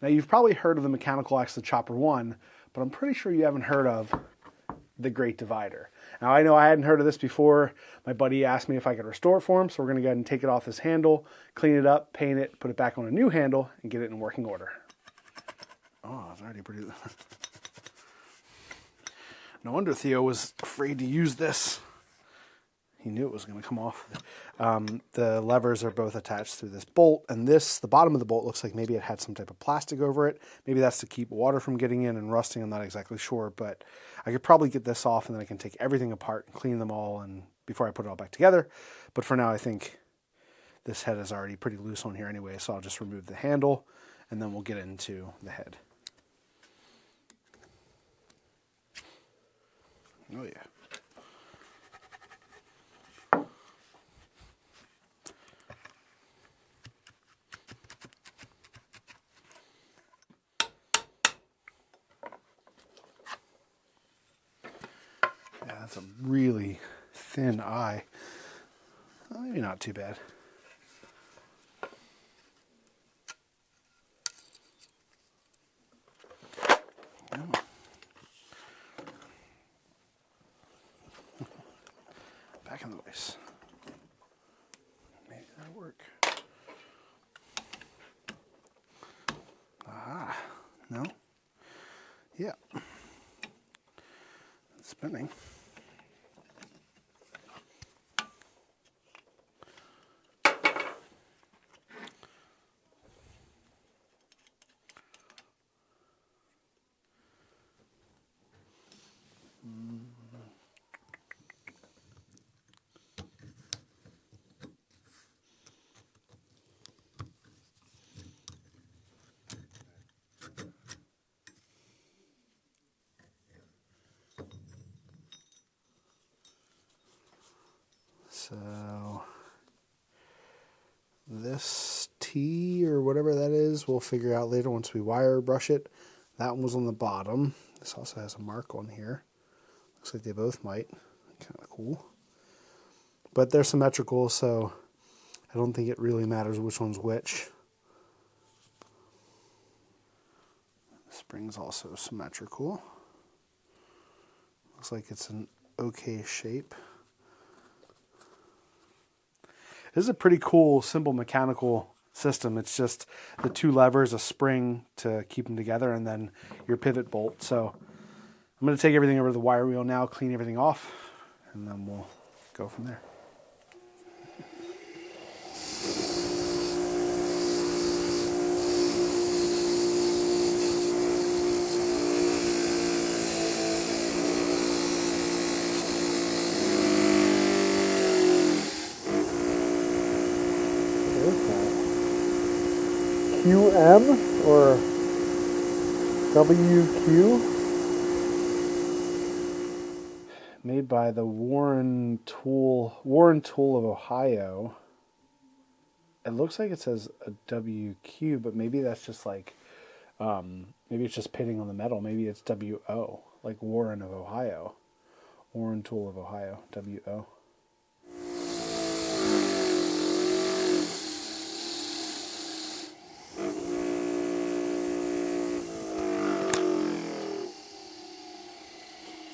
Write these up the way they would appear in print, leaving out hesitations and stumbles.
Now you've probably heard of the mechanical axe, the Chopper 1, but I'm pretty sure you haven't heard of the Great Divider. Now I know I hadn't heard of this before. My buddy asked me if I could restore it for him, so we're going to go ahead and take it off this handle, clean it up, paint it, put it back on a new handle, and get it in working order. Oh, it's already pretty... No wonder Theo was afraid to use this. He knew it was going to come off. The levers are both attached through this bolt, and the bottom of the bolt looks like maybe it had some type of plastic over it. Maybe that's to keep water from getting in and rusting. I'm not exactly sure, but I could probably get this off, and then I can take everything apart and clean them all and before I put it all back together. But for now, I think this head is already pretty loose on here anyway, so I'll just remove the handle, and then we'll get into the head. Oh yeah. Yeah, that's a really thin eye. Well, maybe not too bad. Back in the vise. Make that work. Ah, no? Yeah. It's spinning. So this T or whatever that is, we'll figure out later once we wire brush it. That one was on the bottom. This also has a mark on here. Looks like they both might. Kind of cool. But they're symmetrical, so I don't think it really matters which one's which. The spring's also symmetrical. Looks like it's an okay shape. This is a pretty cool, simple mechanical system. It's just the two levers, a spring to keep them together, and then your pivot bolt. So I'm going to take everything over to the wire wheel now, clean everything off, and then we'll go from there. QM or WQ? Made by the Warren Tool of Ohio. It looks like it says a WQ, but maybe that's just like, maybe it's just pitting on the metal. Maybe it's WO, like Warren of Ohio. Warren Tool of Ohio, WO.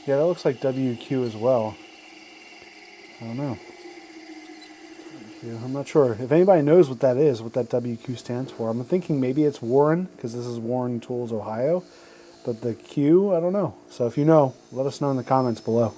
Yeah, that looks like WQ as well. I don't know. I'm not sure. If anybody knows what that is, what that WQ stands for, I'm thinking maybe it's Warren, because this is Warren Tools, Ohio. But the Q, I don't know. So if you know, let us know in the comments below.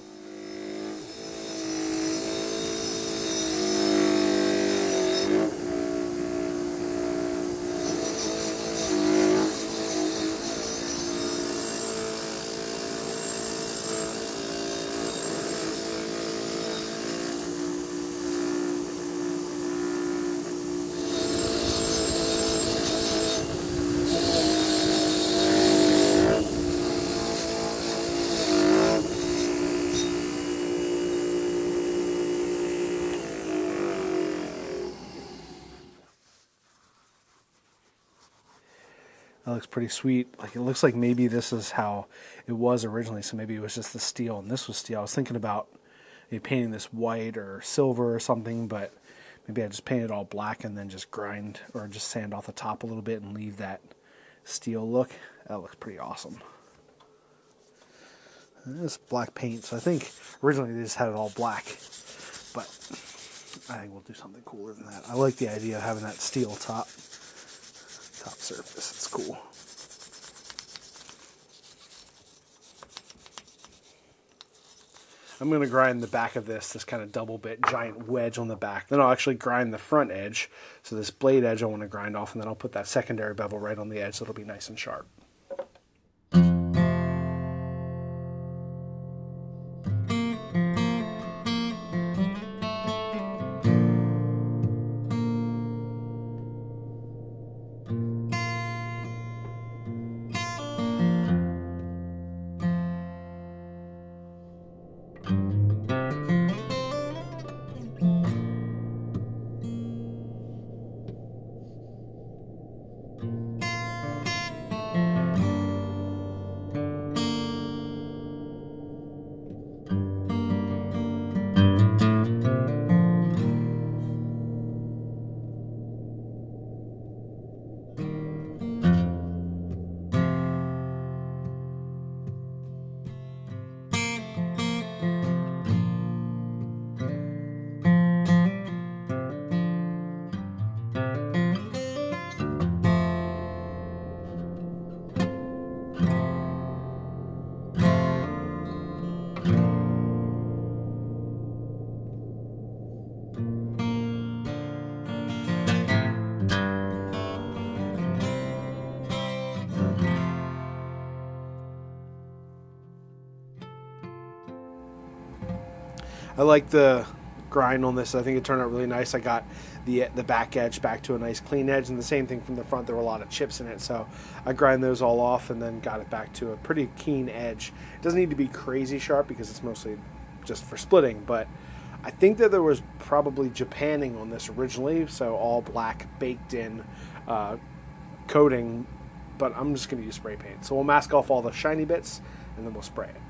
That looks pretty sweet. Like, it looks like maybe this is how it was originally. So maybe it was just the steel and this was steel. I was thinking about maybe painting this white or silver or something, but maybe I just paint it all black and then just grind or just sand off the top a little bit and leave that steel look. That looks pretty awesome. And this black paint, so I think originally they just had it all black, but I think we'll do something cooler than that. I like the idea of having that steel top surface. It's cool. I'm going to grind the back of this kind of double bit giant wedge on the back. Then I'll actually grind the front edge. So this blade edge I want to grind off, and then I'll put that secondary bevel right on the edge so it'll be nice and sharp. I like the grind on this. I think it turned out really nice. I got the back edge back to a nice clean edge, and the same thing from the front. There were a lot of chips in it, so I grind those all off and then got it back to a pretty keen edge. It doesn't need to be crazy sharp because it's mostly just for splitting, but I think that there was probably Japanning on this originally, so all black baked in coating, but I'm just going to use spray paint. So we'll mask off all the shiny bits and then we'll spray it.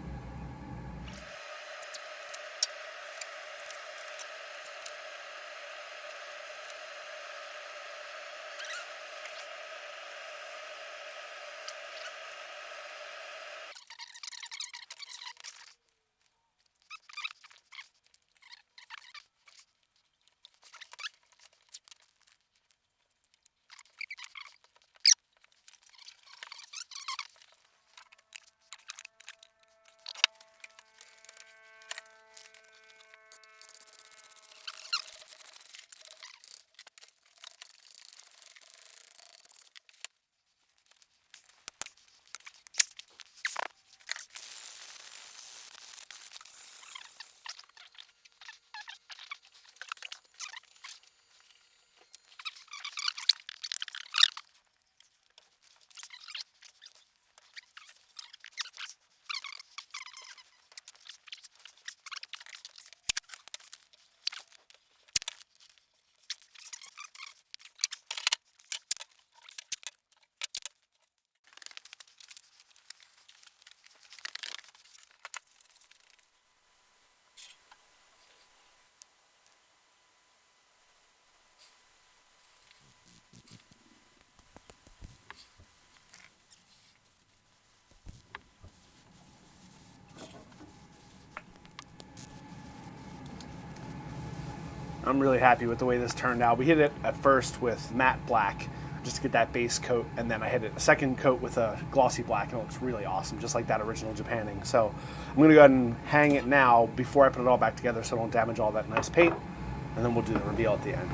I'm really happy with the way this turned out. We hit it at first with matte black just to get that base coat, and then I hit it a second coat with a glossy black, and it looks really awesome, just like that original Japanning. So I'm going to go ahead and hang it now before I put it all back together so I don't damage all that nice paint, and then we'll do the reveal at the end.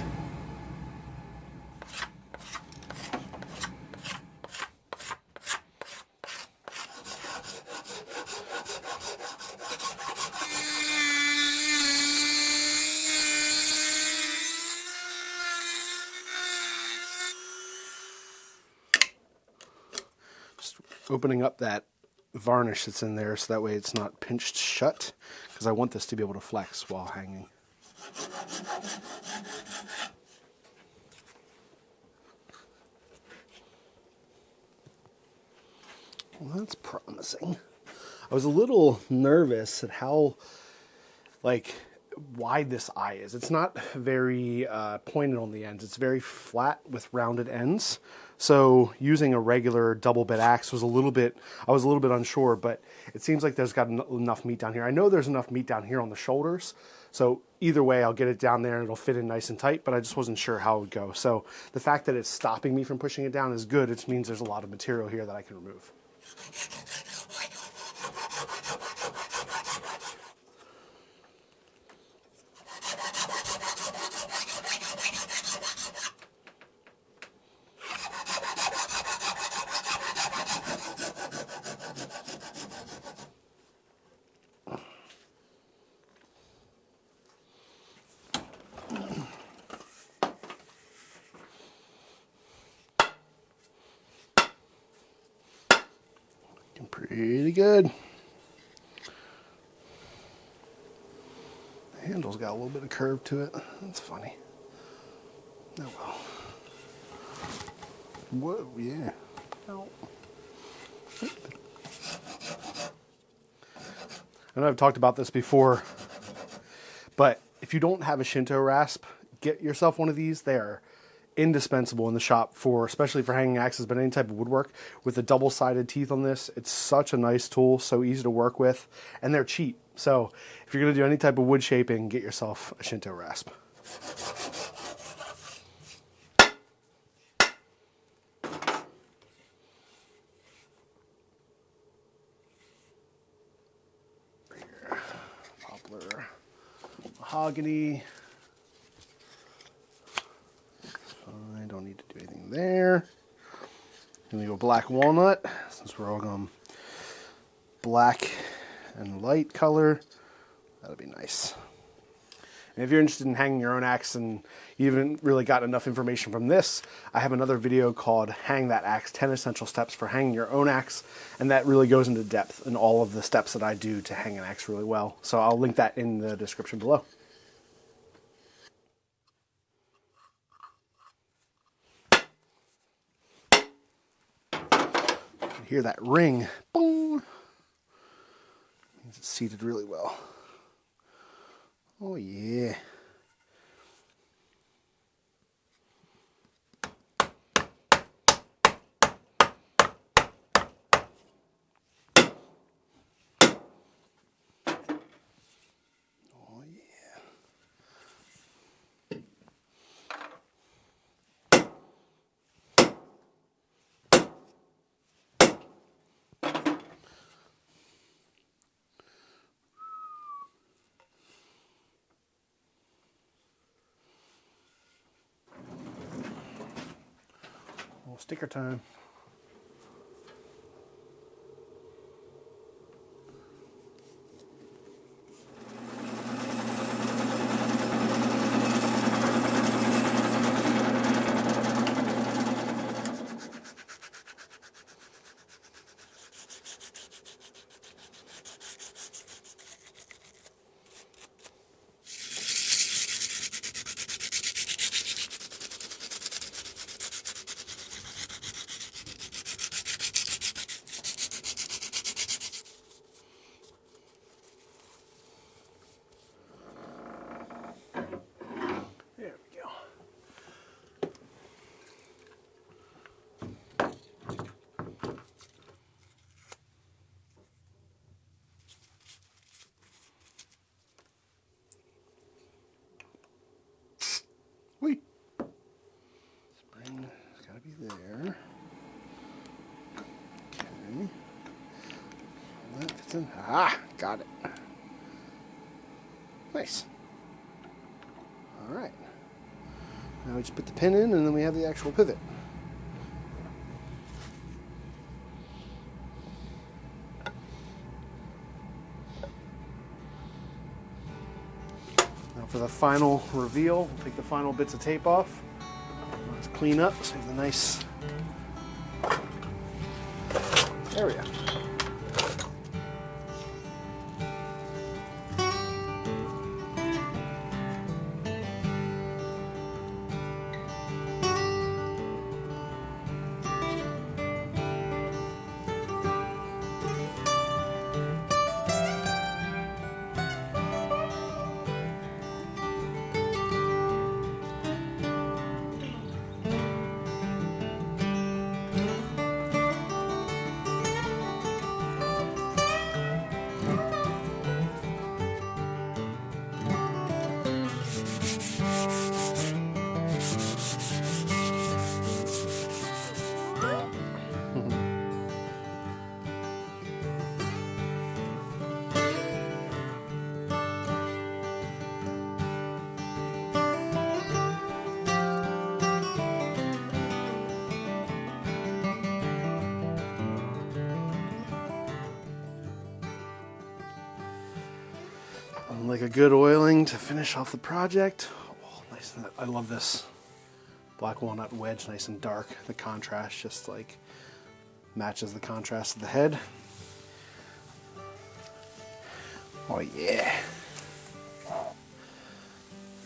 Opening up that varnish that's in there so that way it's not pinched shut, because I want this to be able to flex while hanging. Well, that's promising. I was a little nervous at how, like, wide this eye is. It's not very pointed on the ends. It's very flat with rounded ends. So using a regular double bit axe was I was a little bit unsure, but it seems like there's got enough meat down here. I know there's enough meat down here on the shoulders. So either way, I'll get it down there and it'll fit in nice and tight, but I just wasn't sure how it would go. So the fact that it's stopping me from pushing it down is good. It means there's a lot of material here that I can remove. Pretty good. The handle's got a little bit of curve to it. That's funny. Oh well. Whoa, yeah. Ow. I know I've talked about this before, but if you don't have a Shinto rasp, get yourself one of these. They are indispensable in the shop especially for hanging axes, but any type of woodwork. With the double-sided teeth on this, it's such a nice tool, so easy to work with, and they're cheap. So if you're going to do any type of wood shaping, get yourself a Shinto rasp. Here, poplar, mahogany. I don't need to do anything there. Then we go black walnut, since we're all going black and light color. That'll be nice. And if you're interested in hanging your own axe and you haven't really got enough information from this, I have another video called Hang That Axe, 10 Essential Steps for Hanging Your Own Axe. And that really goes into depth in all of the steps that I do to hang an axe really well. So I'll link that in the description below. Hear that ring, boom. Means it's seated really well. Oh yeah. Oh yeah. Sticker time. Whee! Spring has got to be there. Okay. That fits in. Ah, got it. Nice. All right. Now we just put the pin in, and then we have the actual pivot. Now for the final reveal, we'll take the final bits of tape off. Let's clean up, save the nice area. like a good oiling to finish off the project. Oh, nice. I love this black walnut wedge, nice and dark. The contrast just like matches the contrast of the head. Oh yeah.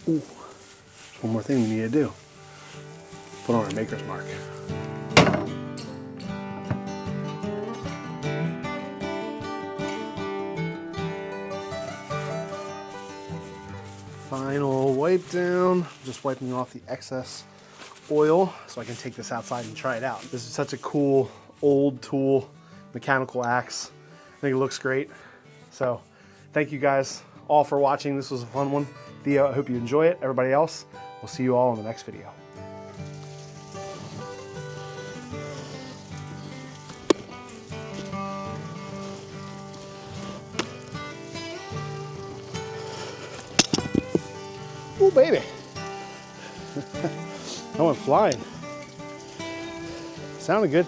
Ooh, there's one more thing we need to do. Put on our maker's mark. Final wipe down, just wiping off the excess oil so I can take this outside and try it out. This is such a cool old tool, mechanical axe. I think it looks great. So thank you guys all for watching. This was a fun one. Theo, I hope you enjoy it. Everybody else, we'll see you all in the next video. Ooh, baby. I went flying. Sounded good.